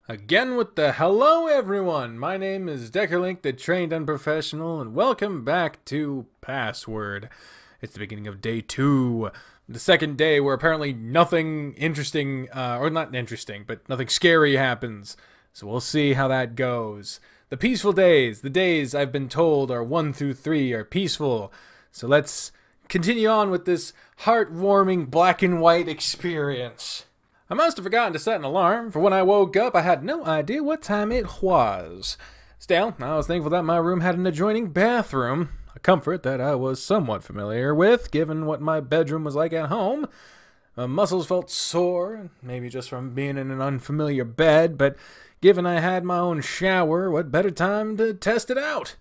Again with the hello everyone, my name is Deckerlink, the trained unprofessional, and welcome back to Password. It's the beginning of day 2, the second day where apparently nothing interesting, or not interesting, but nothing scary happens. So we'll see how that goes. The peaceful days, the days I've been told are 1 through 3 are peaceful. So let's continue on with this heartwarming black and white experience. I must have forgotten to set an alarm, for when I woke up I had no idea what time it was. Still, I was thankful that my room had an adjoining bathroom, a comfort that I was somewhat familiar with, given what my bedroom was like at home. My muscles felt sore, maybe just from being in an unfamiliar bed, but given I had my own shower, what better time to test it out?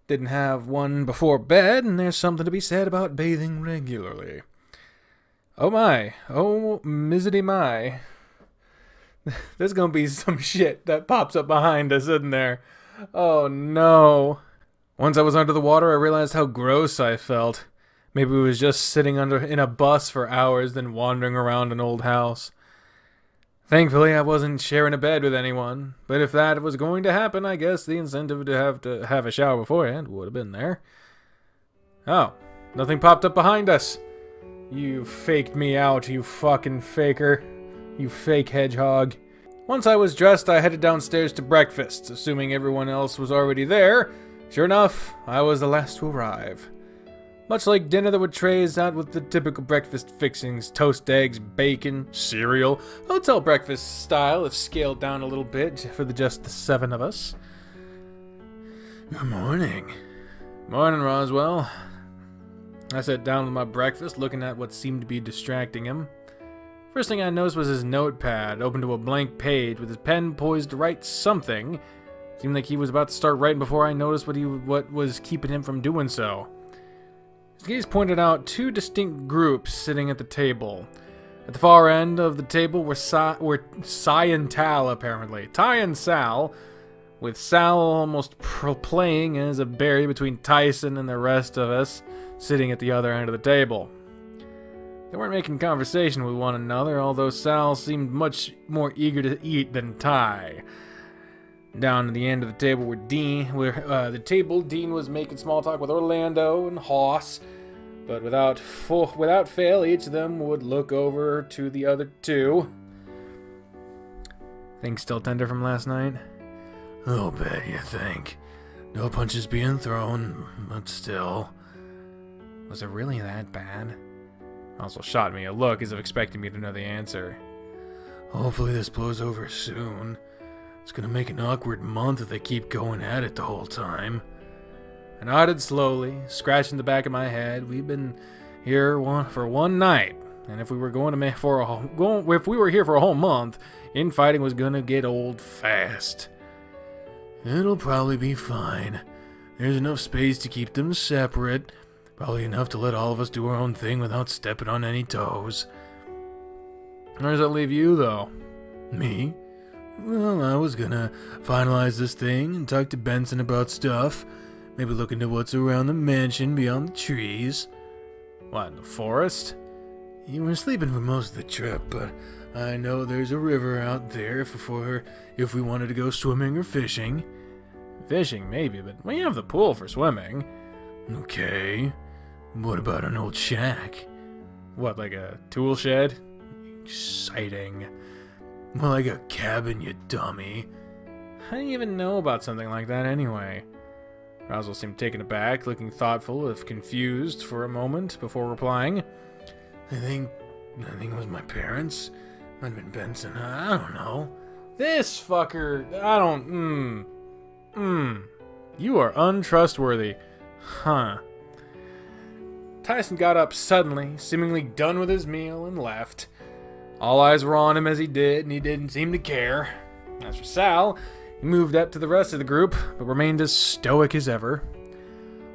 Didn't have one before bed, and there's something to be said about bathing regularly. Oh my, oh mizzity my. There's gonna be some shit that pops up behind us, isn't there? Oh no. Once I was under the water, I realized how gross I felt. Maybe it was just sitting in a bus for hours, then wandering around an old house. Thankfully, I wasn't sharing a bed with anyone, but if that was going to happen, I guess the incentive to have a shower beforehand would have been there. Oh, nothing popped up behind us. You faked me out, you fucking faker. You fake hedgehog. Once I was dressed, I headed downstairs to breakfast, assuming everyone else was already there. Sure enough, I was the last to arrive. Much like dinner, there were trays out with the typical breakfast fixings: toast, eggs, bacon, cereal. Hotel breakfast style, if scaled down a little bit for just the 7 of us. Good morning. Morning, Roswell. I sat down with my breakfast, looking at what seemed to be distracting him. First thing I noticed was his notepad, open to a blank page, with his pen poised to write something. Seemed like he was about to start writing before I noticed what was keeping him from doing so. His gaze pointed out 2 distinct groups sitting at the table. At the far end of the table were Cy and Tal, apparently. Ty and Sal, with Sal almost playing as a berry between Tyson and the rest of us, sitting at the other end of the table. They weren't making conversation with one another, although Sal seemed much more eager to eat than Ty. Down at the end of the table Dean was making small talk with Orlando and Hoss, but without fail, each of them would look over to the other 2. Things still tender from last night? A little bit, you think. No punches being thrown, but still. Was it really that bad? Also shot me a look as if expecting me to know the answer. Hopefully this blows over soon. It's gonna make an awkward month if they keep going at it the whole time. I nodded slowly, scratching the back of my head. We've been here for one night, and if we were here for a whole month, infighting was gonna get old fast. It'll probably be fine. There's enough space to keep them separate. Probably enough to let all of us do our own thing without stepping on any toes. Where does that leave you, though? Me? Well, I was gonna finalize this thing and talk to Benson about stuff. Maybe look into what's around the mansion beyond the trees. What, in the forest? You were sleeping for most of the trip, but I know there's a river out there if we wanted to go swimming or fishing. Fishing, maybe, but we have the pool for swimming. Okay. What about an old shack? What, like a tool shed? Exciting. More like a cabin, you dummy. How do you even know about something like that anyway? Roswell seemed taken aback, looking thoughtful, if confused, for a moment before replying. I think it was my parents. Might have been Benson. I don't know. This fucker. I don't. You are untrustworthy. Huh. Tyson got up suddenly, seemingly done with his meal, and left. All eyes were on him as he did, and he didn't seem to care. As for Sal, he moved up to the rest of the group, but remained as stoic as ever.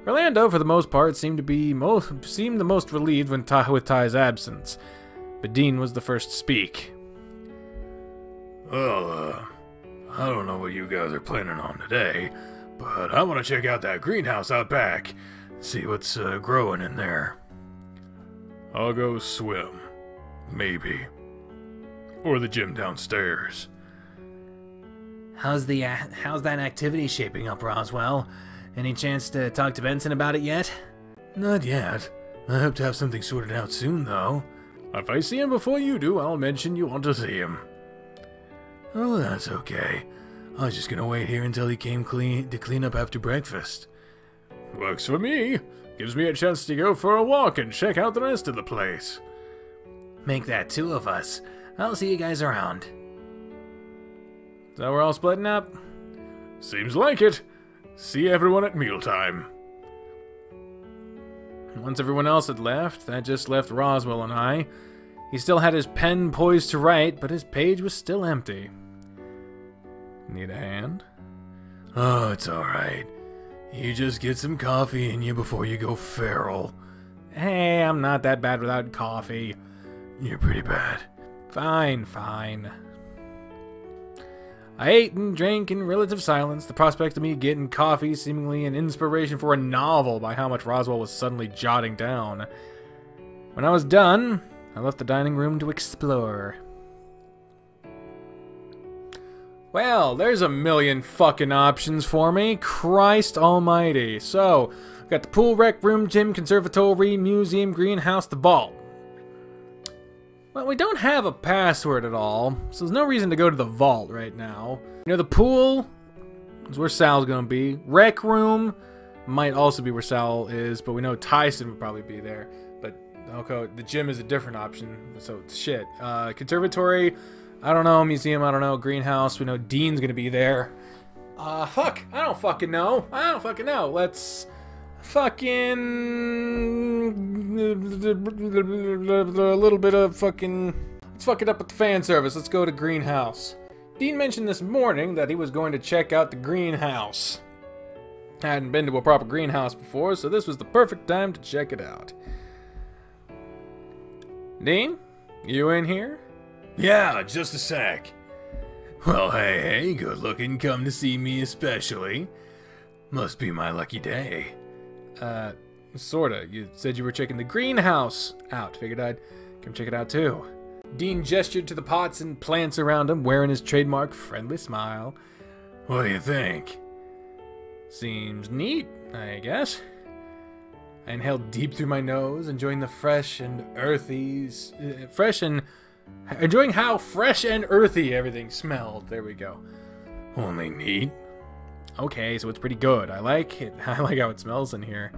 Orlando, for the most part, seemed the most relieved with Ty's absence, but Dean was the first to speak. Well, I don't know what you guys are planning on today, but I want to check out that greenhouse out back, see what's growing in there. I'll go swim. Maybe. Or the gym downstairs. How's that activity shaping up, Roswell? Any chance to talk to Benson about it yet? Not yet. I hope to have something sorted out soon, though. If I see him before you do, I'll mention you want to see him. Oh, that's okay. I was just gonna wait here until he came to clean up after breakfast. Works for me. Gives me a chance to go for a walk and check out the rest of the place. Make that 2 of us. I'll see you guys around. So we're all splitting up? Seems like it. See everyone at mealtime. Once everyone else had left, that just left Roswell and I. He still had his pen poised to write, but his page was still empty. Need a hand? Oh, it's alright. You just get some coffee in you before you go feral. Hey, I'm not that bad without coffee. You're pretty bad. Fine, fine. I ate and drank in relative silence, the prospect of me getting coffee seemingly an inspiration for a novel by how much Roswell was suddenly jotting down. When I was done, I left the dining room to explore. Well, there's a million fucking options for me. Christ almighty. So, got the pool, rec room, gym, conservatory, museum, greenhouse, the vault. Well, we don't have a password at all, so there's no reason to go to the vault right now. You know, the pool is where Sal's gonna be. Rec room might also be where Sal is, but we know Tyson would probably be there. But, okay, the gym is a different option, so shit. Conservatory, I don't know. Museum, I don't know. Greenhouse, we know Dean's gonna be there. Fuck, I don't fucking know. Let's fucking a little bit of fucking, let's fuck it up with the fan service. Let's go to Greenhouse. Dean mentioned this morning that he was going to check out the greenhouse. I hadn't been to a proper greenhouse before, so this was the perfect time to check it out. Dean, you in here? Yeah, just a sec. Well, hey, good looking, come to see me especially. Must be my lucky day. Sorta. You said you were checking the greenhouse out. Figured I'd come check it out too. Dean gestured to the pots and plants around him, wearing his trademark friendly smile. What do you think? Seems neat, I guess. I inhaled deep through my nose, enjoying the enjoying how fresh and earthy everything smelled. There we go. Only neat? Okay, so it's pretty good. I like it. I like how it smells in here.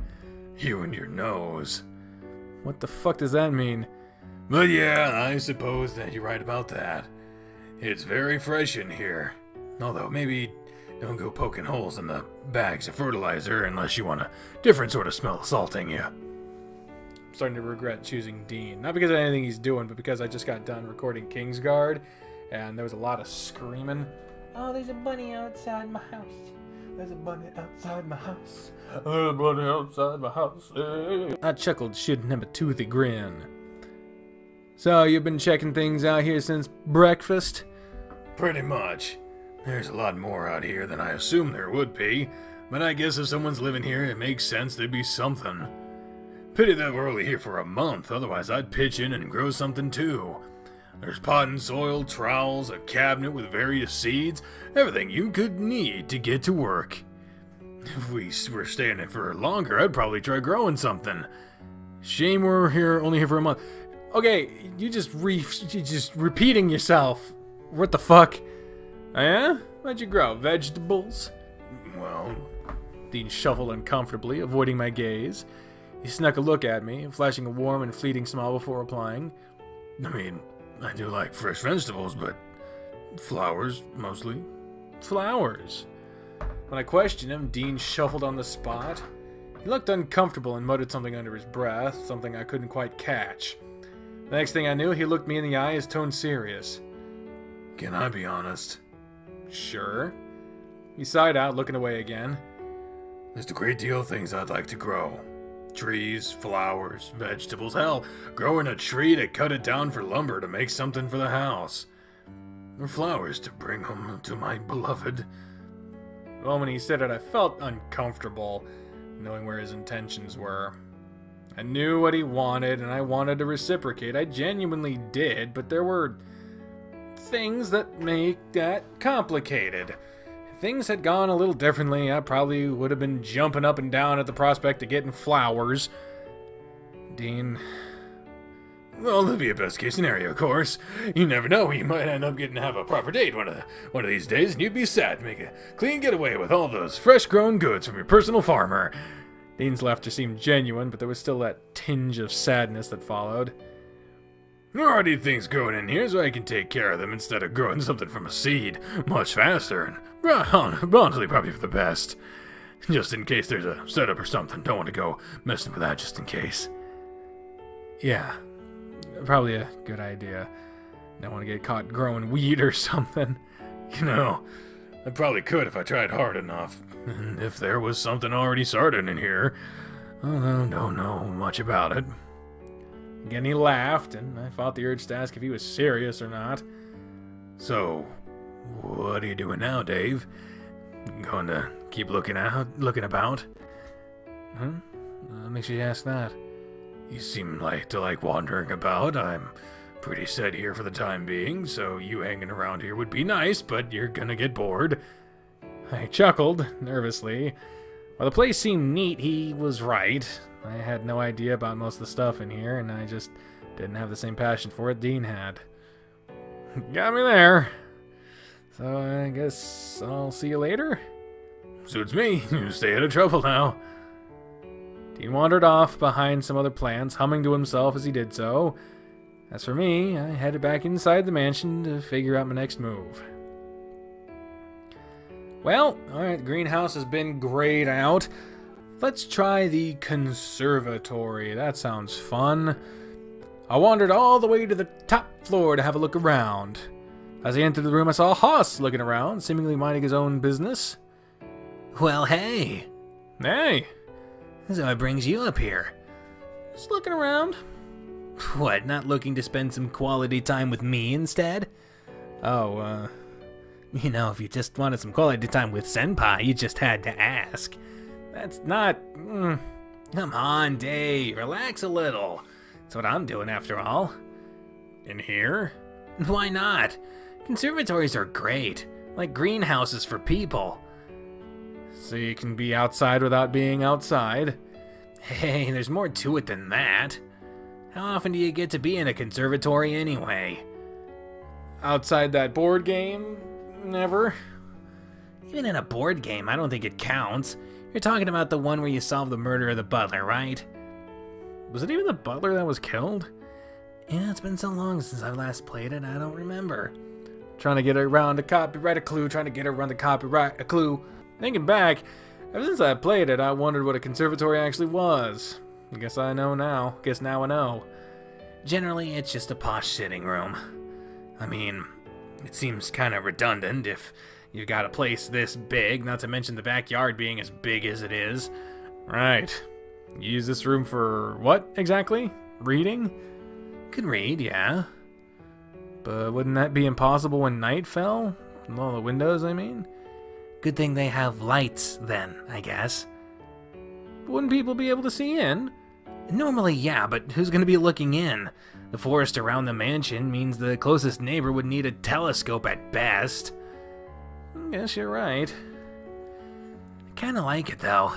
You and your nose. What the fuck does that mean? But yeah, I suppose that you're right about that. It's very fresh in here. Although maybe don't go poking holes in the bags of fertilizer unless you want a different sort of smell assaulting you. I'm starting to regret choosing Dean. Not because of anything he's doing, but because I just got done recording Kingsguard, and there was a lot of screaming. Oh, there's a bunny outside my house. There's a bunny outside my house. There's a bunny outside my house. I chuckled, shooting him a toothy grin. So, you've been checking things out here since breakfast? Pretty much. There's a lot more out here than I assumed there would be, but I guess if someone's living here, it makes sense there'd be something. Pity that we're only here for a month, otherwise I'd pitch in and grow something too. There's pot and soil, trowels, a cabinet with various seeds, everything you could need to get to work. If we were staying here for longer, I'd probably try growing something. Shame we're only here for a month. Okay, you just repeating yourself. What the fuck? Oh yeah? What'd you grow? Vegetables? Well, Dean shuffled uncomfortably, avoiding my gaze. He snuck a look at me, flashing a warm and fleeting smile before replying. I mean, I do like fresh vegetables, but flowers, mostly. Flowers? When I questioned him, Dean shuffled on the spot. He looked uncomfortable and muttered something under his breath, something I couldn't quite catch. The next thing I knew, he looked me in the eye, his tone serious. Can I be honest? Sure. He sighed out, looking away again. There's a great deal of things I'd like to grow. Trees, flowers, vegetables, hell, growing a tree to cut it down for lumber to make something for the house. Or flowers to bring home to my beloved. Well, when he said it, I felt uncomfortable, knowing where his intentions were. I knew what he wanted, and I wanted to reciprocate. I genuinely did, but there were things that make that complicated. If things had gone a little differently, I probably would have been jumping up and down at the prospect of getting flowers. Dean... Well, that'd be a best case scenario, of course. You never know, you might end up getting to have a proper date one of these days, and you'd be sad to make a clean getaway with all those fresh-grown goods from your personal farmer. Dean's laughter seemed genuine, but there was still that tinge of sadness that followed. Already things growing in here, so I can take care of them instead of growing something from a seed much faster, and honestly, probably for the best. Just in case there's a setup or something, don't want to go messing with that just in case. Yeah. Probably a good idea. Don't want to get caught growing weed or something. You know, I probably could if I tried hard enough. And if there was something already started in here. I don't know much about it. Again, he laughed, and I fought the urge to ask if he was serious or not. So, what are you doing now, Dave? Going to keep looking about? Huh? Makes you ask that? You seem to like wandering about. I'm pretty set here for the time being, so you hanging around here would be nice, but you're gonna get bored. I chuckled, nervously. While the place seemed neat, he was right. I had no idea about most of the stuff in here, and I just didn't have the same passion for it Dean had. Got me there. So I guess I'll see you later? Suits me. You stay out of trouble now. Dean wandered off behind some other plants, humming to himself as he did so. As for me, I headed back inside the mansion to figure out my next move. Well, alright, the greenhouse has been grayed out. Let's try the conservatory. That sounds fun. I wandered all the way to the top floor to have a look around. As I entered the room, I saw Hoss looking around, seemingly minding his own business. Well, hey. Hey. So what brings you up here? Just looking around. What, not looking to spend some quality time with me instead? Oh, You know, if you just wanted some quality time with Senpai, you just had to ask. That's not... Come on, Dave, relax a little. That's what I'm doing after all. In here? Why not? Conservatories are great, like greenhouses for people. So you can be outside without being outside? Hey, there's more to it than that. How often do you get to be in a conservatory anyway? Outside that board game? Never. Even in a board game, I don't think it counts. You're talking about the one where you solve the murder of the butler, right? Was it even the butler that was killed? Yeah, it's been so long since I last played it, I don't remember. Trying to get around to copyright a clue, trying to get around to copyright a clue. Thinking back, ever since I played it, I wondered what a conservatory actually was. I guess I know now. Guess now I know. Generally, it's just a posh sitting room. I mean, it seems kind of redundant if you've got a place this big, not to mention the backyard being as big as it is. Right. You use this room for what, exactly? Reading? Could read, yeah. But wouldn't that be impossible when night fell? From all the windows, I mean? Good thing they have lights, then, I guess. But wouldn't people be able to see in? Normally, yeah, but who's going to be looking in? The forest around the mansion means the closest neighbor would need a telescope at best. I guess you're right. I kind of like it, though.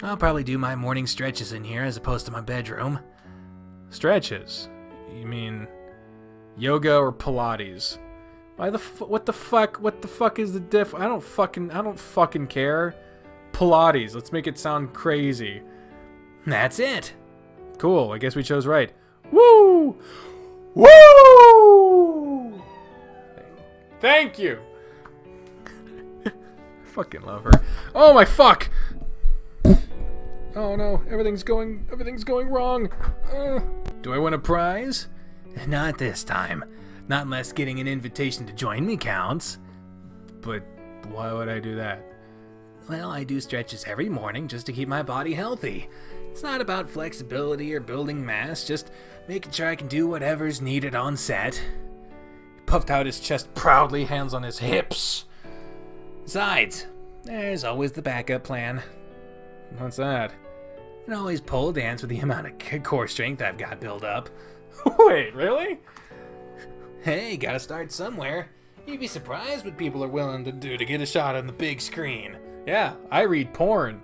I'll probably do my morning stretches in here as opposed to my bedroom. Stretches? You mean yoga or Pilates? Why the what the fuck is the diff? I don't fucking care. Pilates. Let's make it sound crazy. That's it. Cool. I guess we chose right. Woo! Woo! Thank you. I fucking love her. Oh my fuck! Oh no, everything's going wrong. Do I win a prize? Not this time. Not unless getting an invitation to join me counts. But why would I do that? Well, I do stretches every morning just to keep my body healthy. It's not about flexibility or building mass, just making sure I can do whatever's needed on set. He puffed out his chest proudly, hands on his hips. Besides, there's always the backup plan. What's that? I can always pole dance with the amount of core strength I've got built up. Wait, really? Hey, gotta start somewhere. You'd be surprised what people are willing to do to get a shot on the big screen. Yeah, I read porn.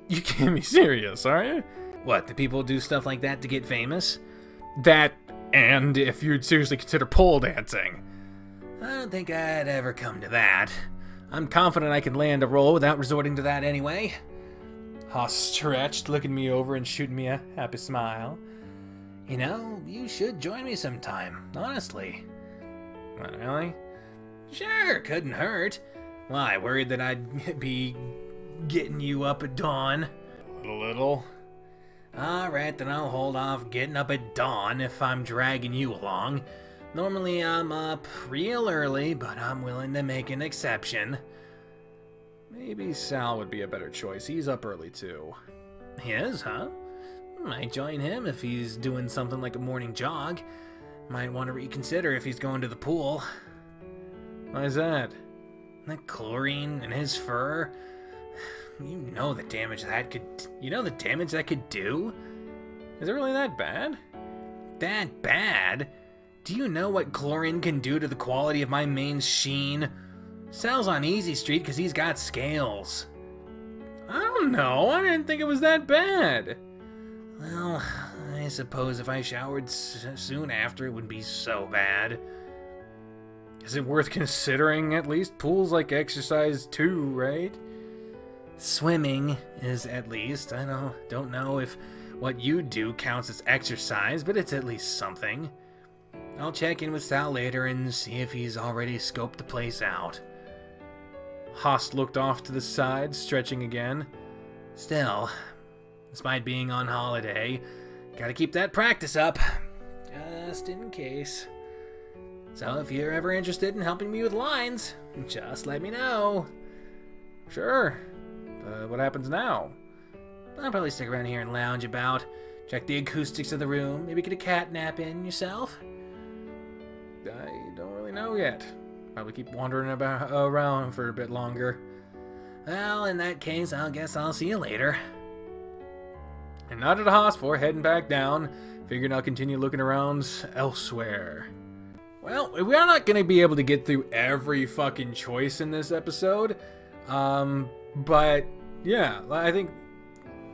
You can't be serious, are you? What, do people do stuff like that to get famous? That, and if you'd seriously consider pole dancing. I don't think I'd ever come to that. I'm confident I can land a role without resorting to that anyway. Haas stretched, looking me over and shooting me a happy smile. You know, you should join me sometime, honestly. What, really? Sure, couldn't hurt. Why, worried that I'd be getting you up at dawn? A little. Alright, then I'll hold off getting up at dawn if I'm dragging you along. Normally I'm up real early, but I'm willing to make an exception. Maybe Sal would be a better choice. He's up early too. He is, huh? Might join him if he's doing something like a morning jog. Might want to reconsider if he's going to the pool. Why is that? The chlorine in his fur. You know the damage that could do? Is it really that bad? That bad? Do you know what chlorine can do to the quality of my mane's sheen? Sal's on Easy Street because he's got scales. I don't know. I didn't think it was that bad. Well, I suppose if I showered soon after, it wouldn't be so bad. Is it worth considering at least? Pool's like exercise too, right? Swimming is at least. I don't know if what you do counts as exercise, but it's at least something. I'll check in with Sal later and see if he's already scoped the place out. Haas looked off to the side, stretching again. Still, despite being on holiday, gotta keep that practice up, just in case. So if you're ever interested in helping me with lines, just let me know. Sure. What happens now? I'll probably stick around here and lounge about, check the acoustics of the room, maybe get a cat nap in yourself. I don't really know yet. Probably keep wandering around for a bit longer. Well, in that case, I guess I'll see you later. And nodded to Haas for heading back down, figuring I'll continue looking around elsewhere. Well, we are not going to be able to get through every fucking choice in this episode. But, yeah, I think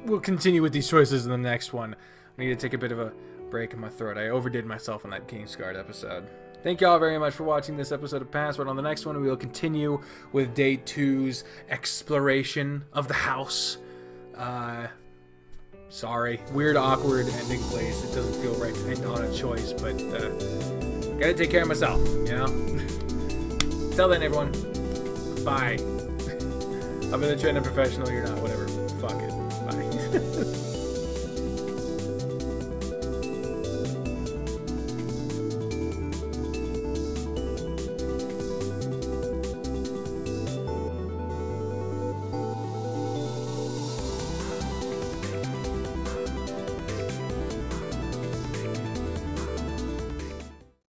we'll continue with these choices in the next one. I need to take a bit of a break in my throat. I overdid myself on that Kingsguard episode. Thank y'all very much for watching this episode of Password. On the next one, we will continue with Day 2's exploration of the house. Sorry. Weird, awkward ending place. It doesn't feel right to end on a choice, but gotta take care of myself, you know? Till then, everyone. Bye. I'm in the trend of professional, you're not, whatever. Fuck it. Bye.